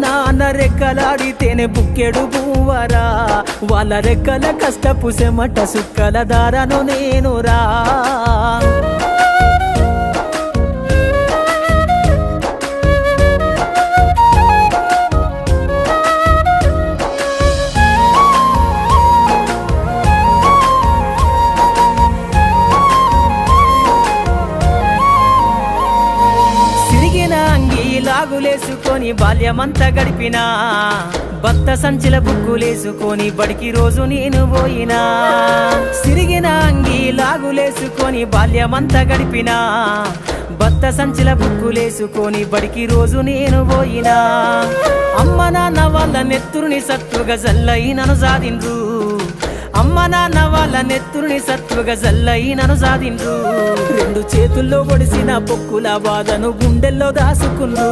నాన్న రెక్కలాడితేనే బుక్కెడు పువ్వరా, వాళ్ళ రెక్కల కష్టపు సెమట సుక్కల దారను నేనురా. లాగులేసుకొని బాల్యమంతా గడిపినా, భర్త సంచిల బుక్కులేసుకొని బడికి రోజు నేను పోయినా. సిరిగిన అంగి లాగులేసుకొని బాల్యమంతా గడిపినా, భర్త సంచిల బుక్కులేసుకొని బడికి రోజు నేను పోయినా. అమ్మ నాన్న వాళ్ళ నెత్తురుని సత్తుగా జల్లయి నన్ను సాధిండ్రు, అమ్మ నాన్న వాళ్ళ నెత్తురుని సత్తుగా జల్లయి నన్ను సాధిండ్రు. రెండు చేతుల్లో ఒడిసిన పొక్కుల బాధను గుండెల్లో దాసుకుండ్రు.